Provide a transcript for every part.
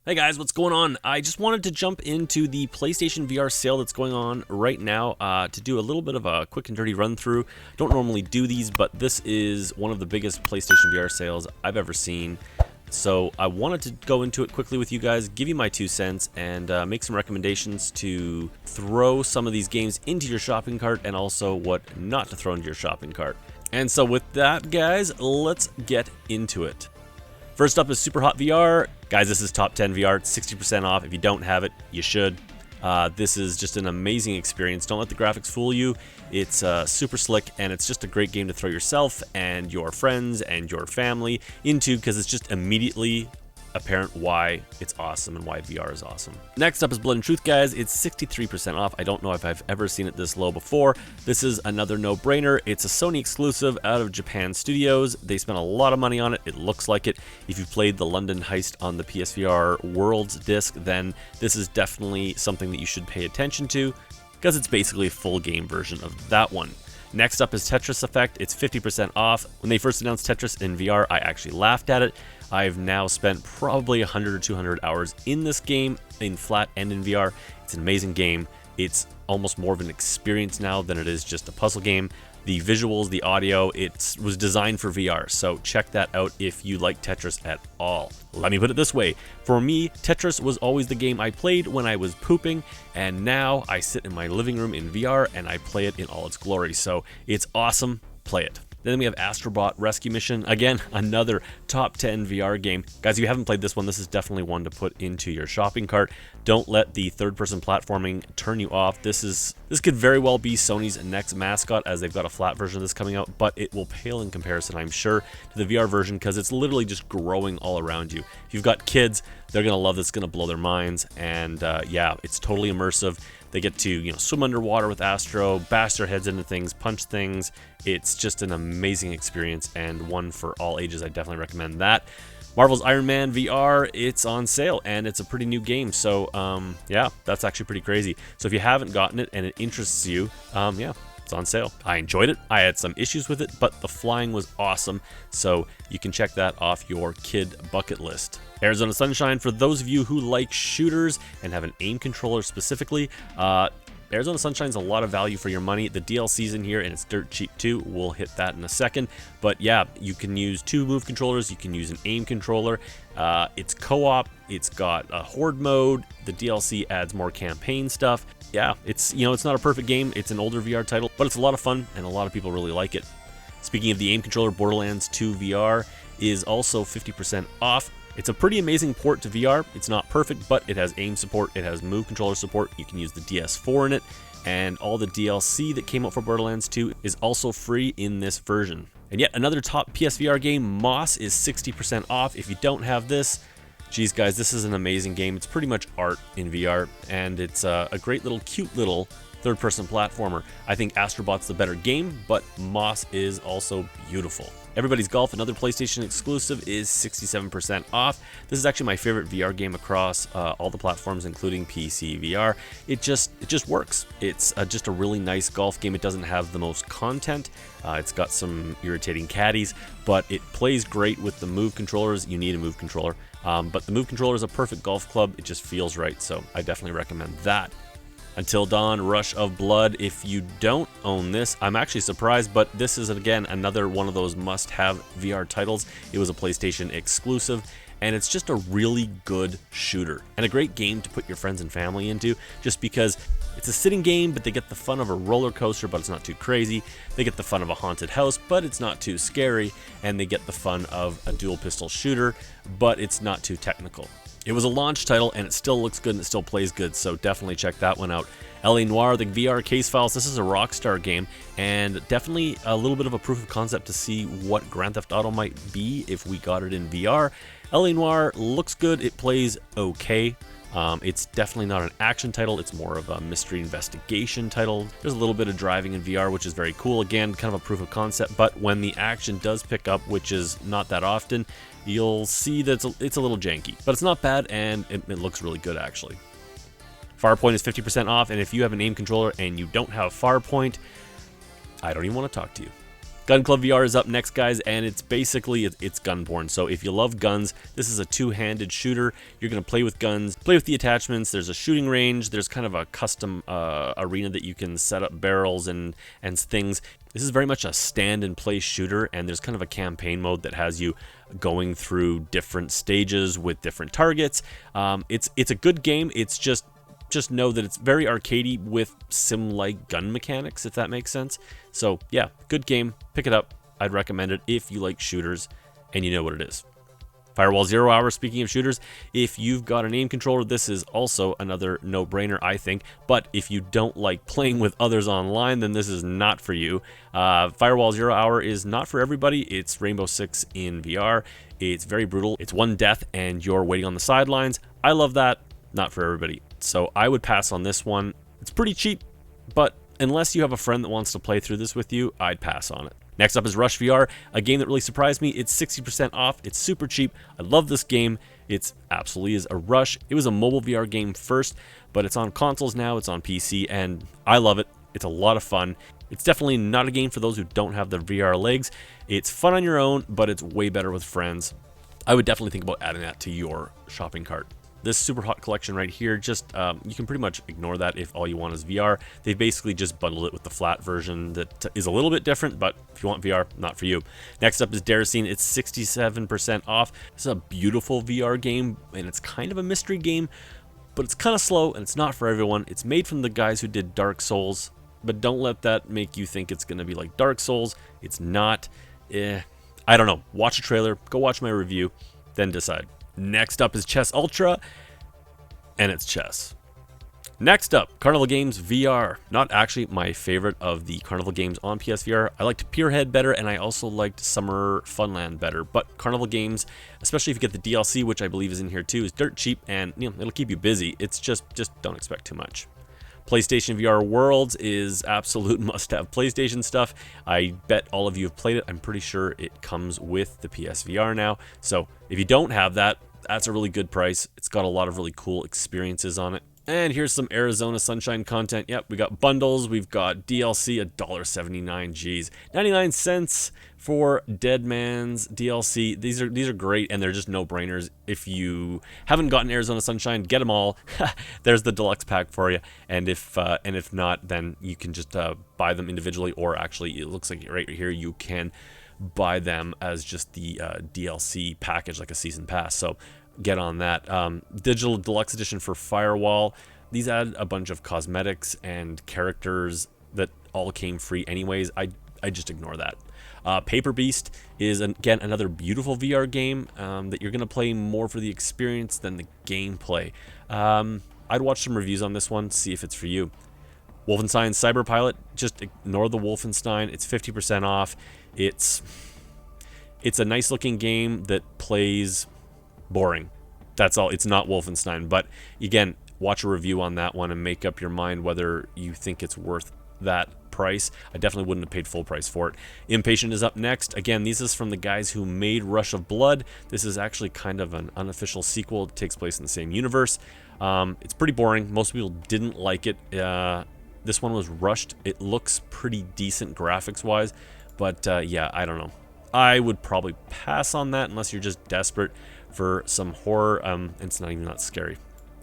Hey guys, what's going on? I just wanted to jump into the PlayStation VR sale that's going on right now to do a little bit of a quick and dirty run through. Don't normally do these, but this is one of the biggest PlayStation VR sales I've ever seen. So I wanted to go into it quickly with you guys, give you my 2 cents, and make some recommendations to throw some of these games into your shopping cart and also what not to throw into your shopping cart. And so with that, guys, let's get into it. First up is Super Hot VR. Guys, this is top 10 VR. It's 60% off. If you don't have it, you should. This is just an amazing experience. Don't let the graphics fool you. It's super slick, and it's just a great game to throw yourself and your friends and your family into because it's just immediately apparent why it's awesome and why VR is awesome. Next up is Blood and Truth, guys. It's 63% off. I don't know if I've ever seen it this low before. This is another no-brainer. It's a Sony exclusive out of Japan Studios. They spent a lot of money on it. It looks like it. If you played the London Heist on the PSVR Worlds disc, then this is definitely something that you should pay attention to because it's basically a full game version of that one. Next up is Tetris Effect. It's 50% off. When they first announced Tetris in VR, I actually laughed at it. I've now spent probably 100 or 200 hours in this game, in flat and in VR. It's an amazing game. It's almost more of an experience now than it is just a puzzle game. The visuals, the audio, it was designed for VR, so check that out if you like Tetris at all. Let me put it this way. For me, Tetris was always the game I played when I was pooping, and now I sit in my living room in VR and I play it in all its glory. So it's awesome. Play it. Then we have Astrobot Rescue Mission. Again, another top 10 VR game. Guys, if you haven't played this one, this is definitely one to put into your shopping cart. Don't let the third-person platforming turn you off. This could very well be Sony's next mascot, as they've got a flat version of this coming out, but it will pale in comparison, I'm sure, to the VR version because it's literally just growing all around you. If you've got kids, they're going to love this. It's going to blow their minds, and yeah, it's totally immersive. They get to, swim underwater with Astro, bash their heads into things, punch things. It's just an amazing experience and one for all ages. I definitely recommend that. Marvel's Iron Man VR, it's on sale and it's a pretty new game. So yeah, that's actually pretty crazy. So if you haven't gotten it and it interests you, yeah, it's on sale. I enjoyed it. I had some issues with it, but the flying was awesome. So you can check that off your kid bucket list. Arizona Sunshine, for those of you who like shooters and have an aim controller specifically, Arizona Sunshine's a lot of value for your money. The DLC's in here and it's dirt cheap too. We'll hit that in a second. But yeah, you can use 2 move controllers. You can use an aim controller. It's co-op. It's got a horde mode. The DLC adds more campaign stuff. Yeah, it's it's not a perfect game. It's an older VR title, but it's a lot of fun and a lot of people really like it. Speaking of the aim controller, Borderlands 2 VR is also 50% off. It's a pretty amazing port to VR. It's not perfect, but it has aim support, it has move controller support, you can use the DS4 in it, and all the DLC that came out for Borderlands 2 is also free in this version. And yet another top PSVR game, Moss, is 60% off. If you don't have this, geez guys, this is an amazing game. It's pretty much art in VR, and it's a great little, cute little third-person platformer. I think Astrobot's the better game, but Moss is also beautiful. Everybody's Golf, another PlayStation exclusive, is 67% off. This is actually my favorite VR game across all the platforms, including PC VR. It just works. It's just a really nice golf game. It doesn't have the most content. It's got some irritating caddies, but it plays great with the move controllers. You need a move controller, but the move controller is a perfect golf club. It just feels right, so I definitely recommend that. Until Dawn, Rush of Blood. If you don't own this, I'm actually surprised, but this is, again, another one of those must-have VR titles. It was a PlayStation exclusive, and it's just a really good shooter and a great game to put your friends and family into, just because it's a sitting game, but they get the fun of a roller coaster, but it's not too crazy. They get the fun of a haunted house, but it's not too scary, and they get the fun of a dual pistol shooter, but it's not too technical. It was a launch title, and it still looks good and it still plays good, so definitely check that one out. LA Noire, the VR case files. This is a Rockstar game, and definitely a little bit of a proof of concept to see what Grand Theft Auto might be if we got it in VR. LA Noire looks good. It plays okay. It's definitely not an action title. It's more of a mystery investigation title. There's a little bit of driving in VR, which is very cool. Again, kind of a proof of concept, but when the action does pick up, which is not that often, you'll see that it's a little janky, but it's not bad, and it looks really good, actually. Farpoint is 50% off, and if you have an aim controller and you don't have Farpoint, I don't even want to talk to you. Gun Club VR is up next, guys, and it's basically, it's gun-born. So if you love guns, this is a two-handed shooter. You're going to play with guns, play with the attachments. There's a shooting range. There's kind of a custom arena that you can set up barrels and things. This is very much a stand-and-play shooter, and there's kind of a campaign mode that has you going through different stages with different targets. It's a good game. It's just know that it's very arcadey with sim-like gun mechanics, if that makes sense. So yeah, good game. Pick it up. I'd recommend it if you like shooters and you know what it is. Firewall 0 Hour, speaking of shooters, if you've got an aim controller, this is also another no-brainer, I think. But if you don't like playing with others online, then this is not for you. Firewall 0 Hour is not for everybody. It's Rainbow Six in VR. It's very brutal. It's one death and you're waiting on the sidelines. I love that. Not for everybody. So I would pass on this one. It's pretty cheap, but unless you have a friend that wants to play through this with you, I'd pass on it. Next up is Rush VR, a game that really surprised me. It's 60% off. It's super cheap. I love this game. It's absolutely is a rush. It was a mobile VR game first, but it's on consoles now. It's on PC, and I love it. It's a lot of fun. It's definitely not a game for those who don't have the VR legs. It's fun on your own, but it's way better with friends. I would definitely think about adding that to your shopping cart. This super hot collection right here, just you can pretty much ignore that if all you want is VR. They basically just bundled it with the flat version that is a little bit different, but if you want VR, not for you. Next up is Daracene. It's 67% off. This is a beautiful VR game, and it's kind of a mystery game, but it's kind of slow, and it's not for everyone. It's made from the guys who did Dark Souls, but don't let that make you think it's going to be like Dark Souls. It's not. I don't know. Watch a trailer, go watch my review, then decide. Next up is Chess Ultra, and it's chess. Next up, Carnival Games VR. Not actually my favorite of the Carnival games on PSVR. I liked Pierhead better, and I also liked Summer Funland better. But Carnival Games, especially if you get the DLC, which I believe is in here too, is dirt cheap, and it'll keep you busy. It's just don't expect too much. PlayStation VR Worlds is absolute must-have PlayStation stuff. I bet all of you have played it. I'm pretty sure it comes with the PSVR now. So if you don't have that, that's a really good price. It's got a lot of really cool experiences on it. And here's some Arizona Sunshine content. Yep, we got bundles. We've got DLC, $1.79. Geez, 99 cents for Dead Man's DLC. These are great, and they're just no-brainers. If you haven't gotten Arizona Sunshine, get them all. There's the deluxe pack for you. And if not, then you can just buy them individually, or actually, it looks like right here you can buy them as just the DLC package, like a season pass. So get on that. Digital Deluxe Edition for Firewall. These add a bunch of cosmetics and characters that all came free anyways. I just ignore that. Paper Beast is, again, another beautiful VR game that you're going to play more for the experience than the gameplay. I'd watch some reviews on this one, see if it's for you. Wolfenstein Cyberpilot, just ignore the Wolfenstein. It's 50% off. It's a nice looking game that plays boring. That's all. It's not Wolfenstein, but again, watch a review on that one and make up your mind whether you think it's worth that price. I definitely wouldn't have paid full price for it. Impatient is up next. Again, this is from the guys who made Rush of Blood. This is actually kind of an unofficial sequel. It takes place in the same universe. It's pretty boring. Most people didn't like it. This one was rushed. It looks pretty decent graphics wise, but yeah, I don't know. I would probably pass on that unless you're just desperate for some horror. It's not even that scary.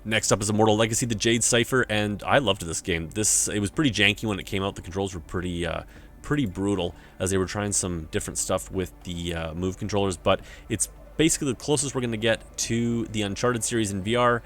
Next up is Immortal Legacy, the Jade Cipher, and I loved this game. It was pretty janky when it came out. The controls were pretty brutal as they were trying some different stuff with the Move controllers, but it's basically the closest we're going to get to the Uncharted series in VR,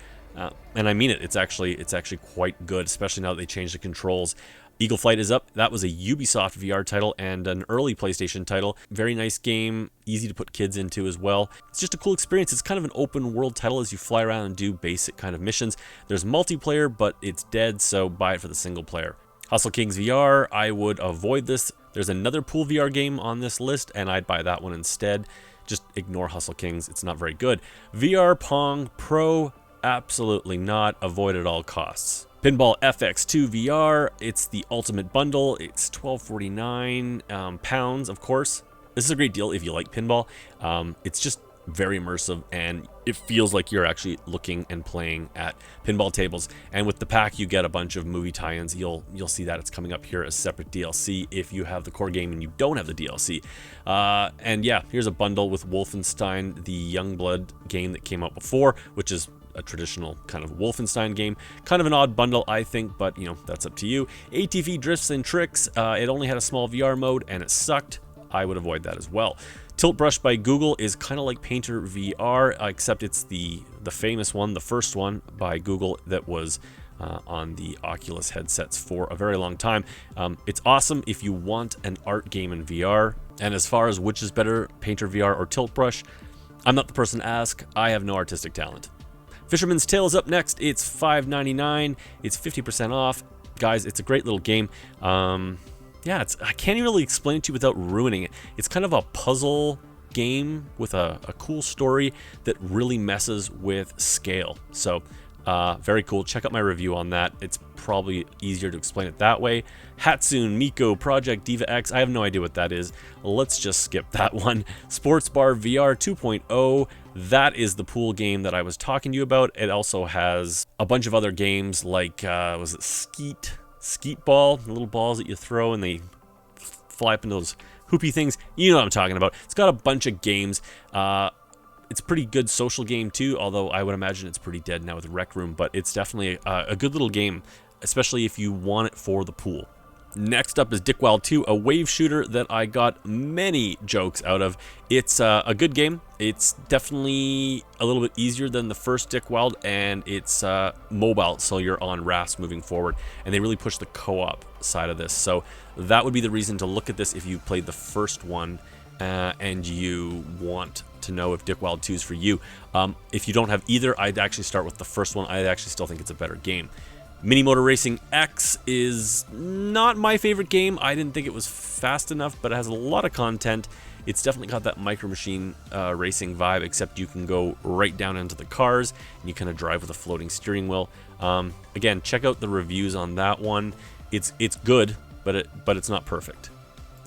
and I mean it. It's actually quite good, especially now that they changed the controls. Eagle Flight is up. That was a Ubisoft VR title and an early PlayStation title. Very nice game, easy to put kids into as well. It's just a cool experience. It's kind of an open world title as you fly around and do basic kind of missions. There's multiplayer, but it's dead, so buy it for the single player. Hustle Kings VR, I would avoid this. There's another pool VR game on this list, and I'd buy that one instead. Just ignore Hustle Kings. It's not very good. VR Pong Pro, absolutely not. Avoid at all costs. Pinball FX 2 VR, it's the ultimate bundle. It's £12.49 pounds, of course. This is a great deal if you like pinball. It's just very immersive, and it feels like you're actually looking and playing at pinball tables. And with the pack, you get a bunch of movie tie-ins. You'll see that it's coming up here as separate DLC if you have the core game and you don't have the DLC. And yeah, here's a bundle with Wolfenstein, the Youngblood game that came out before, which is a traditional kind of Wolfenstein game. Kind of an odd bundle, I think, but you know, that's up to you. ATV Drifts and Tricks. It only had a small VR mode and it sucked. I would avoid that as well. Tilt Brush by Google is kind of like Painter VR, except it's the famous one, the first one by Google that was on the Oculus headsets for a very long time. It's awesome if you want an art game in VR. And as far as which is better, Painter VR or Tilt Brush, I'm not the person to ask. I have no artistic talent. Fisherman's Tale is up next. It's $5.99. It's 50% off. Guys, it's a great little game. Yeah, I can't even really explain it to you without ruining it. It's kind of a puzzle game with a cool story that really messes with scale. So, very cool. Check out my review on that. It's probably easier to explain it that way. Hatsune Miku Project Diva X. I have no idea what that is. Let's just skip that one. Sports Bar VR 2.0. That is the pool game that I was talking to you about. It also has a bunch of other games like, was it Skeet ball, the little balls that you throw and they fly up into those hoopy things. You know what I'm talking about. It's got a bunch of games. It's a pretty good social game too, although I would imagine it's pretty dead now with Rec Room, but it's definitely a good little game, especially if you want it for the pool. Next up is Dick Wild 2, a wave shooter that I got many jokes out of. It's a good game. It's definitely a little bit easier than the first Dick Wild, and it's mobile, so you're on rafts moving forward. And they really push the co-op side of this. So that would be the reason to look at this if you played the first one and you want to know if Dick Wild 2 is for you. If you don't have either, I'd actually start with the first one. I actually still think it's a better game. Mini Motor Racing X is not my favorite game. I didn't think it was fast enough, but it has a lot of content. It's definitely got that Micro Machine racing vibe, except you can go right down into the cars and you kind of drive with a floating steering wheel. Again, check out the reviews on that one. It's good, but it's not perfect.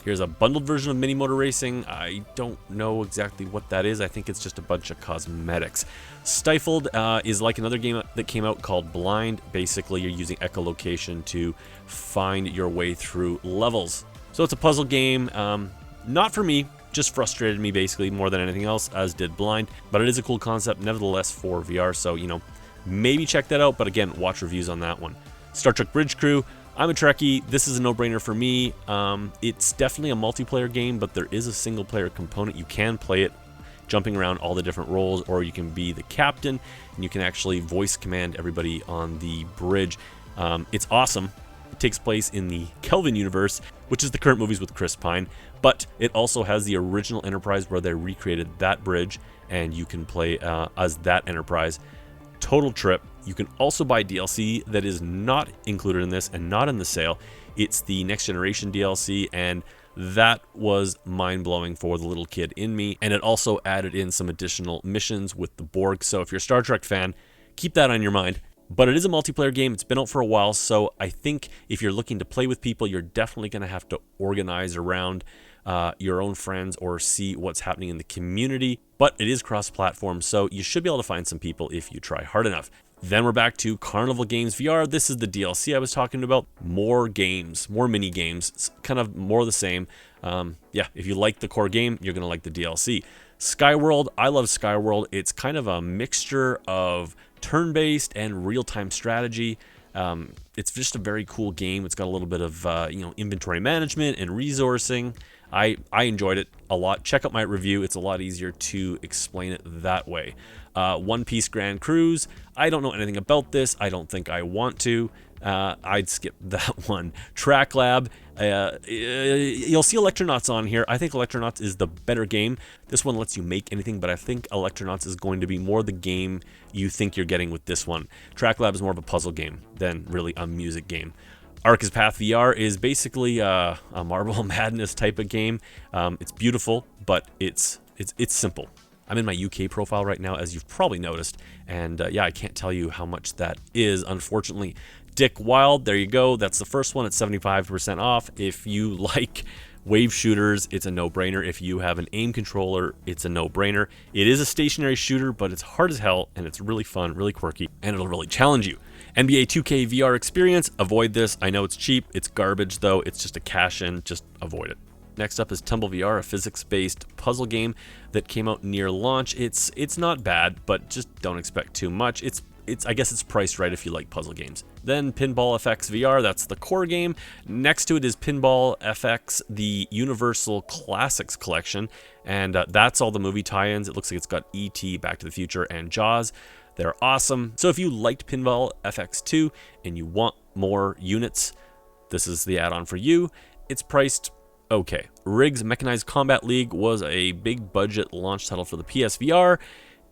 Here's a bundled version of Mini Motor Racing. I don't know exactly what that is. I think it's just a bunch of cosmetics. Stifled is like another game that came out called Blind. Basically, you're using echolocation to find your way through levels. So it's a puzzle game. Not for me, just frustrated me basically more than anything else, as did Blind. But it is a cool concept, nevertheless, for VR. So, you know, maybe check that out. But again, watch reviews on that one. Star Trek Bridge Crew. I'm a Trekkie. This is a no-brainer for me. It's definitely a multiplayer game, but there is a single-player component. You can play it jumping around all the different roles, or you can be the captain, and you can actually voice command everybody on the bridge. It's awesome. It takes place in the Kelvin universe, which is the current movies with Chris Pine, but it also has the original Enterprise where they recreated that bridge, and you can play as that Enterprise. Total trip. You can also buy DLC that is not included in this and not in the sale. It's the Next Generation DLC, and that was mind-blowing for the little kid in me. And it also added in some additional missions with the Borg. So if you're a Star Trek fan, keep that on your mind. But it is a multiplayer game. It's been out for a while, so I think if you're looking to play with people, you're definitely going to have to organize around your own friends or see what's happening in the community. But it is cross-platform, so you should be able to find some people if you try hard enough. Then we're back to Carnival Games VR. This is the DLC I was talking about. More games, more mini games. It's kind of more of the same. Yeah, if you like the core game, you're going to like the DLC. Skyworld, I love Skyworld. It's kind of a mixture of turn-based and real-time strategy. It's just a very cool game. It's got a little bit of inventory management and resourcing. I enjoyed it a lot. Check out my review. It's a lot easier to explain it that way. One Piece Grand Cruise. I don't know anything about this. I don't think I want to. I'd skip that one. Track Lab. You'll see Electronauts on here. I think Electronauts is the better game. This one lets you make anything, but I think Electronauts is going to be more the game you think you're getting with this one. Track Lab is more of a puzzle game than really a music game. Arcus Path VR is basically a Marble Madness type of game. It's beautiful, but it's simple. I'm in my UK profile right now, as you've probably noticed, and yeah, I can't tell you how much that is, unfortunately. Dick Wild, there you go. That's the first one. It's 75% off. If you like Wave shooters, it's a no-brainer. If you have an aim controller, it's a no-brainer. It is a stationary shooter, but it's hard as hell, and it's really fun, really quirky, and it'll really challenge you. NBA 2K VR experience, avoid this. I know it's cheap, it's garbage though, it's just a cash-in, just avoid it. Next up is Tumble VR, a physics-based puzzle game that came out near launch. It's not bad, but just don't expect too much. I guess it's priced right if you like puzzle games. Then Pinball FX VR, that's the core game. Next to it is Pinball FX, the Universal Classics Collection, and that's all the movie tie-ins. It looks like it's got E.T., Back to the Future, and Jaws. They're awesome. So if you liked Pinball FX 2 and you want more units, this is the add-on for you. It's priced okay. Riggs Mechanized Combat League was a big budget launch title for the PSVR.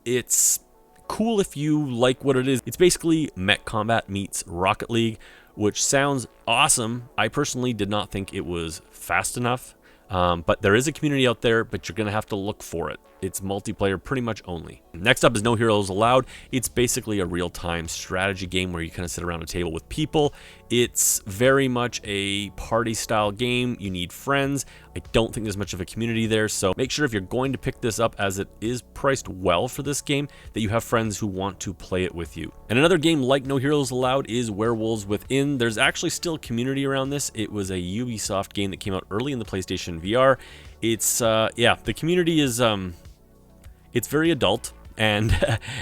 It's cool if you like what it is. It's basically Mech Combat meets Rocket League, which sounds awesome. I personally did not think it was fast enough, but there is a community out there, but you're gonna have to look for it. It's multiplayer pretty much only. Next up is No Heroes Allowed. It's basically a real-time strategy game where you kind of sit around a table with people. It's very much a party-style game. You need friends. I don't think there's much of a community there, so make sure if you're going to pick this up, as it is priced well for this game, that you have friends who want to play it with you. And another game like No Heroes Allowed is Werewolves Within. There's actually still community around this. It was a Ubisoft game that came out early in the PlayStation VR. It's, yeah, the community is, it's very adult, and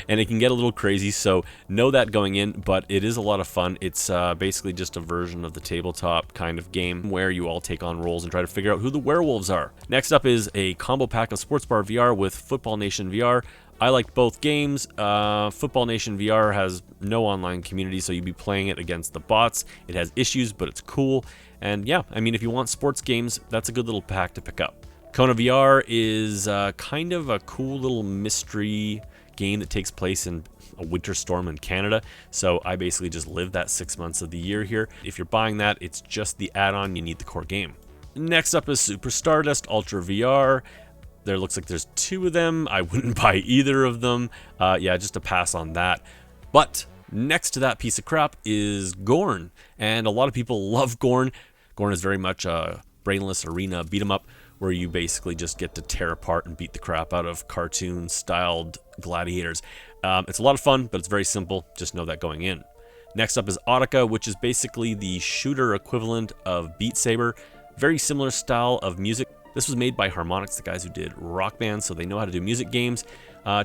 and it can get a little crazy, so know that going in, but it is a lot of fun. It's basically just a version of the tabletop kind of game where you all take on roles and try to figure out who the werewolves are. Next up is a combo pack of Sports Bar VR with Football Nation VR. I liked both games. Football Nation VR has no online community, so you'd be playing it against the bots. It has issues, but it's cool. And yeah, I mean, if you want sports games, that's a good little pack to pick up. Kona VR is kind of a cool little mystery game that takes place in a winter storm in Canada. So I basically just live that 6 months of the year here. If you're buying that, it's just the add-on. You need the core game. Next up is Super Stardust Ultra VR. There looks like there's two of them. I wouldn't buy either of them. Yeah, just a pass on that. But next to that piece of crap is Gorn. And a lot of people love Gorn. Gorn is very much a brainless arena beat 'em up, where you basically just get to tear apart and beat the crap out of cartoon-styled gladiators. It's a lot of fun, but it's very simple. Just know that going in. Next up is Audica, which is basically the shooter equivalent of Beat Saber. Very similar style of music. This was made by Harmonix, the guys who did Rock Band, so they know how to do music games.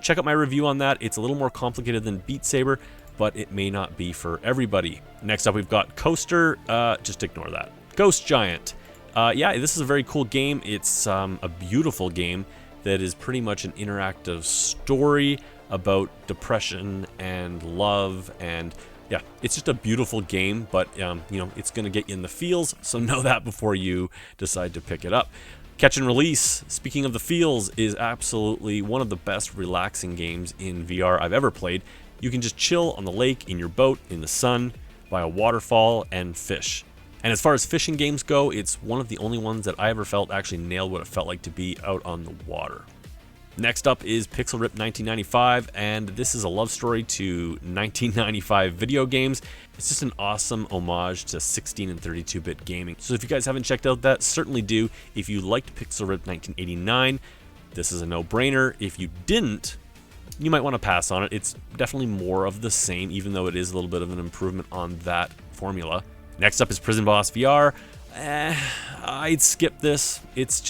Check out my review on that. It's a little more complicated than Beat Saber, but it may not be for everybody. Next up, we've got Coaster. Just ignore that. Ghost Giant. Yeah, this is a very cool game. It's a beautiful game that is pretty much an interactive story about depression and love, and yeah, it's just a beautiful game, but you know, it's going to get you in the feels, so know that before you decide to pick it up. Catch and Release, speaking of the feels, is absolutely one of the best relaxing games in VR I've ever played. You can just chill on the lake, in your boat, in the sun, by a waterfall, and fish. And as far as fishing games go, it's one of the only ones that I ever felt actually nailed what it felt like to be out on the water. Next up is Pixel Rip 1995, and this is a love story to 1995 video games. It's just an awesome homage to 16 and 32-bit gaming. So if you guys haven't checked out that, certainly do. If you liked Pixel Rip 1989, this is a no-brainer. If you didn't, you might want to pass on it. It's definitely more of the same, even though it is a little bit of an improvement on that formula. Next up is Prison Boss VR. I'd skip this. It's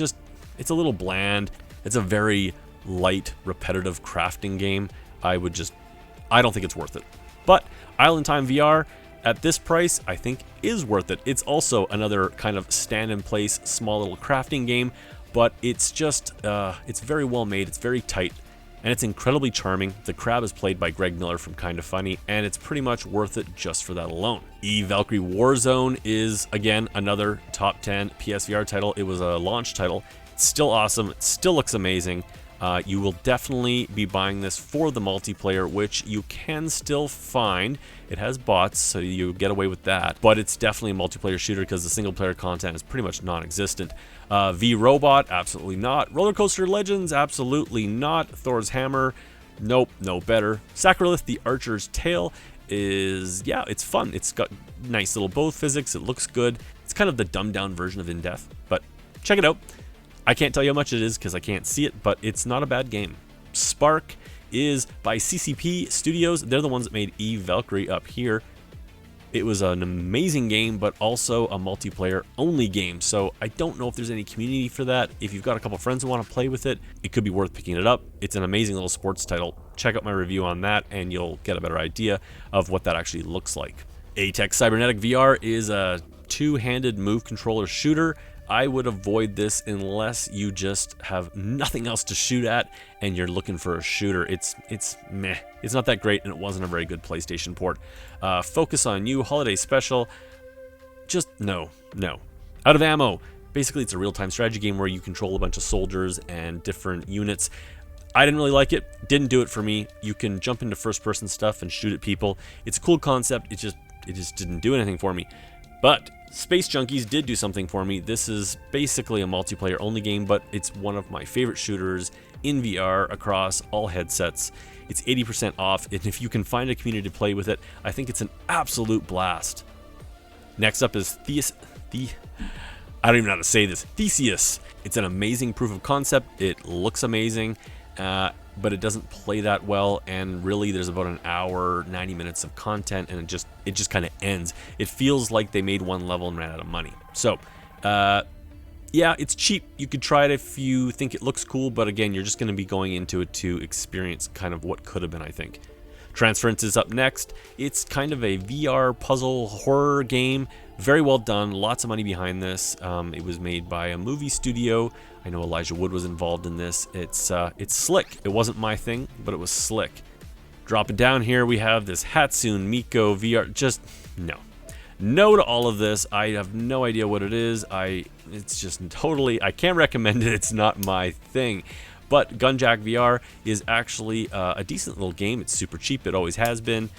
a little bland. It's a very light, repetitive crafting game. I don't think it's worth it. But Island Time VR, at this price, I think is worth it. It's also another kind of stand-in-place, small little crafting game, but it's just, it's very well made. It's very tight. And it's incredibly charming. The crab is played by Greg Miller from Kinda Funny, and it's pretty much worth it just for that alone. Valkyrie Warzone is, again, another top 10 PSVR title. It was a launch title. It's still awesome. It still looks amazing. You will definitely be buying this for the multiplayer, which you can still find. It has bots, so you get away with that. But it's definitely a multiplayer shooter because the single-player content is pretty much non-existent. V-Robot, absolutely not. Roller Coaster Legends, absolutely not. Thor's Hammer, nope, no better. Sacrilith, the Archer's Tale is, yeah, it's fun. It's got nice little bow physics. It looks good. It's kind of the dumbed-down version of In Death, but check it out. I can't tell you how much it is because I can't see it, but it's not a bad game. Spark is by CCP Studios. They're the ones that made Eve Valkyrie up here. It was an amazing game, but also a multiplayer only game. So I don't know if there's any community for that. If you've got a couple friends who want to play with it, it could be worth picking it up. It's an amazing little sports title. Check out my review on that and you'll get a better idea of what that actually looks like. ATEX Cybernetic VR is a two-handed move controller shooter. I would avoid this unless you just have nothing else to shoot at and you're looking for a shooter. It's meh. It's not that great, and it wasn't a very good PlayStation port. Focus on You, Holiday Special. Just no. Out of ammo. Basically, it's a real-time strategy game where you control a bunch of soldiers and different units. I didn't really like it. Didn't do it for me. You can jump into first-person stuff and shoot at people. It's a cool concept. It just didn't do anything for me. But Space Junkies did do something for me. This is basically a multiplayer only game, but it's one of my favorite shooters in VR across all headsets. It's 80% off, and if you can find a community to play with it, I think it's an absolute blast. Next up is I don't even know how to say this. Theseus. It's an amazing proof of concept. It looks amazing, but it doesn't play that well, and really there's about an hour, 90 minutes of content, and it just kind of ends. It feels like they made one level and ran out of money. So, yeah, it's cheap. You could try it if you think it looks cool, but again, you're just going to be going into it to experience kind of what could have been, I think. Transference is up next. It's kind of a VR puzzle horror game. Very well done. Lots of money behind this. It was made by a movie studio. I know Elijah Wood was involved in this. It's slick. It wasn't my thing, but it was slick. Dropping down here, we have this Hatsune Miku VR. Just no to all of this. I have no idea what it is. It's just totally, I can't recommend it. It's not my thing. But Gunjack VR is actually a decent little game. It's super cheap. It always has been.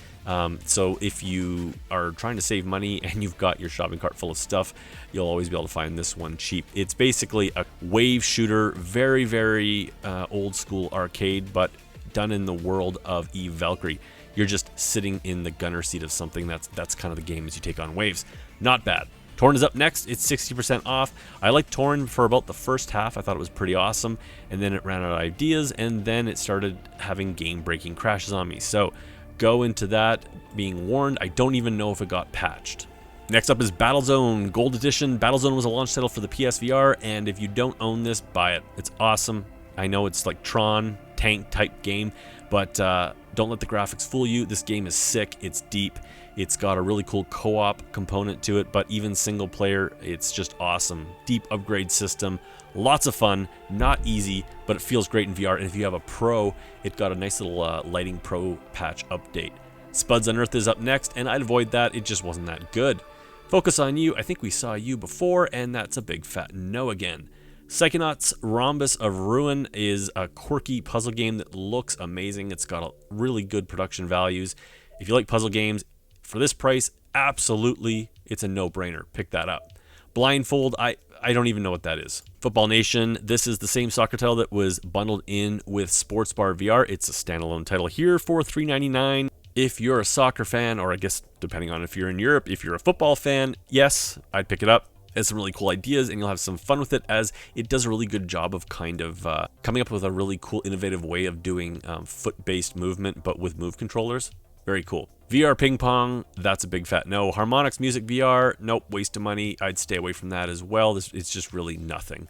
So if you are trying to save money and you've got your shopping cart full of stuff, you'll always be able to find this one cheap. It's basically a wave shooter, very, very old school arcade, but done in the world of Eve Valkyrie. You're just sitting in the gunner seat of something. That's kind of the game as you take on waves. Not bad. Torn is up next. It's 60% off. I liked Torn for about the first half. I thought it was pretty awesome, and then it ran out of ideas, and then it started having game-breaking crashes on me. So go into that being warned. I don't even know if it got patched. Next up is Battlezone Gold Edition. Battlezone was a launch title for the PSVR, and if you don't own this, buy it. It's awesome. I know it's like Tron, tank type game, but don't let the graphics fool you. This game is sick. It's deep. It's got a really cool co-op component to it, but even single player, it's just awesome. Deep upgrade system, lots of fun, not easy, but it feels great in VR. And if you have a Pro, it got a nice little Lighting Pro patch update. Spuds Unearthed is up next, and I'd avoid that. It just wasn't that good. Focus on You, I think we saw You before, and that's a big fat no again. Psychonauts Rhombus of Ruin is a quirky puzzle game that looks amazing. It's got really good production values. If you like puzzle games, for this price, absolutely, it's a no-brainer. Pick that up. Blindfold, I don't even know what that is. Football Nation, this is the same soccer title that was bundled in with Sports Bar VR. It's a standalone title here for $3.99. If you're a soccer fan, or I guess depending on if you're in Europe, if you're a football fan, yes, I'd pick it up. It has some really cool ideas, and you'll have some fun with it, as it does a really good job of kind of coming up with a really cool, innovative way of doing foot-based movement, but with move controllers. Very cool. VR Ping Pong, that's a big fat no. Harmonix Music VR, nope, waste of money. I'd stay away from that as well. It's just really nothing.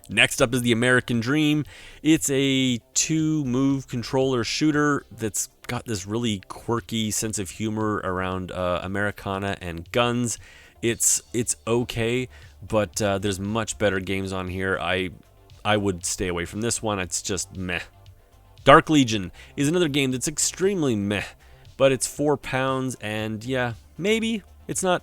Next up is the American Dream. It's a two-move controller shooter that's got this really quirky sense of humor around Americana and guns. It's okay, but there's much better games on here. I would stay away from this one. It's just meh. Dark Legion is another game that's extremely meh, but it's £4, and yeah, maybe it's not.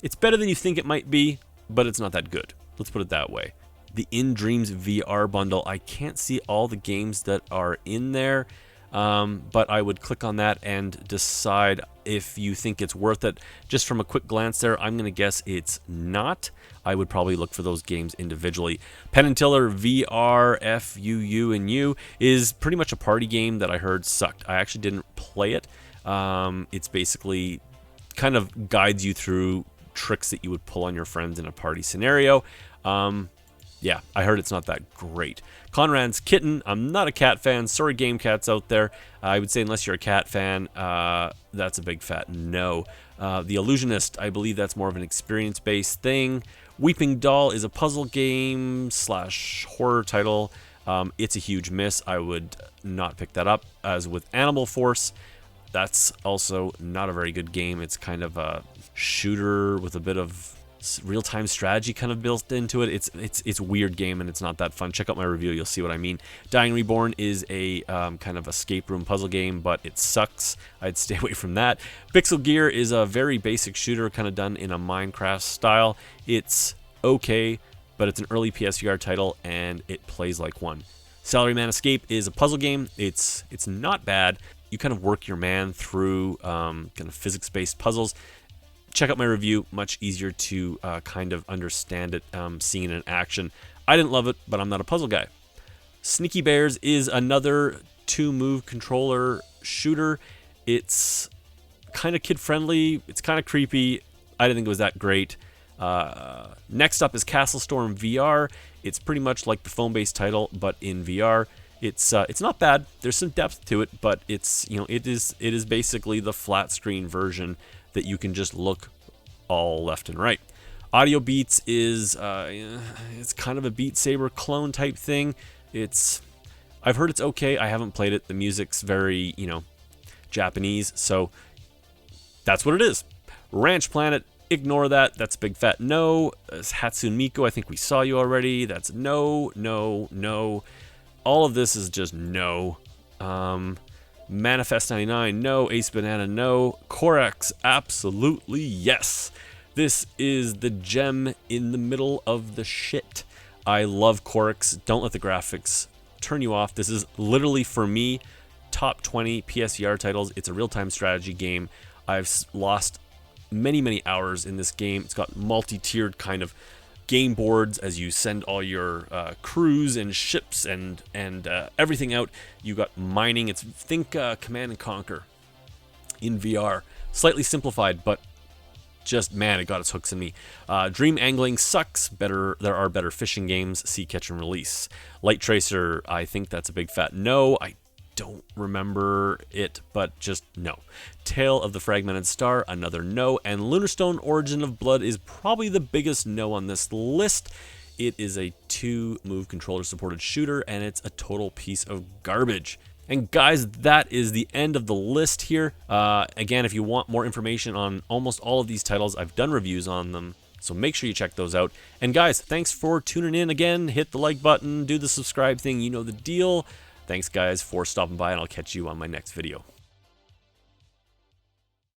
It's better than you think it might be, but it's not that good. Let's put it that way. The In Dreams VR bundle. I can't see all the games that are in there. But I would click on that and decide if you think it's worth it. Just from a quick glance there, I'm going to guess it's not. I would probably look for those games individually. Penn and Teller VR FUU and U is pretty much a party game that I heard sucked. I actually didn't play it. It's basically kind of guides you through tricks that you would pull on your friends in a party scenario. Yeah, I heard it's not that great. Conrad's Kitten, I'm not a cat fan. Sorry, game cats out there. I would say unless you're a cat fan, that's a big fat no. The Illusionist, I believe that's more of an experience-based thing. Weeping Doll is a puzzle game / horror title. It's a huge miss. I would not pick that up. As with Animal Force, that's also not a very good game. It's kind of a shooter with a bit of real-time strategy kind of built into it. It's a weird game and it's not that fun. Check out my review, you'll see what I mean. Dying Reborn is a kind of escape room puzzle game, but it sucks. I'd stay away from that. Pixel Gear is a very basic shooter kind of done in a Minecraft style. It's okay, but it's an early PSVR title and it plays like one. Salaryman Escape is a puzzle game. It's not bad. You kind of work your man through kind of physics-based puzzles. Check out my review, much easier to kind of understand it, seeing it in action. I didn't love it, but I'm not a puzzle guy. Sneaky Bears is another 2-move controller shooter. It's kind of kid-friendly. It's kind of creepy. I didn't think it was that great. Next up is Castle Storm VR. It's pretty much like the phone-based title, but in VR. It's not bad. There's some depth to it, but it's it is basically the flat screen version that you can just look all left and right. Audio Beats is it's kind of a Beat Saber clone type thing. I've heard it's okay. I haven't played it. The music's very Japanese, so that's what it is. Ranch Planet, ignore that. That's a big fat no. Hatsune Miku, I think we saw you already. That's no, no, no. All of this is just no. Manifest 99, no. Ace Banana, no. Corks, absolutely yes. This is the gem in the middle of the shit. I love Corks. Don't let the graphics turn you off. This is literally, for me, top 20 PSVR titles. It's a real-time strategy game. I've lost many, many hours in this game. It's got multi-tiered kind of game boards as you send all your crews and ships and everything out. You got mining. Think Command and Conquer in VR. Slightly simplified, but just, man, it got its hooks in me. Dream Angling sucks. There are better fishing games. See Catch and Release. Light Tracer, I think that's a big fat no. I don't remember it, but just no. Tale of the Fragmented Star, another no. And Lunarstone Origin of Blood is probably the biggest no on this list. It is a 2-move controller supported shooter, and it's a total piece of garbage. And guys, that is the end of the list here. Again, if you want more information on almost all of these titles, I've done reviews on them, so make sure you check those out. And guys, thanks for tuning in again. Hit the like button, do the subscribe thing, you know the deal. Thanks guys for stopping by, and I'll catch you on my next video.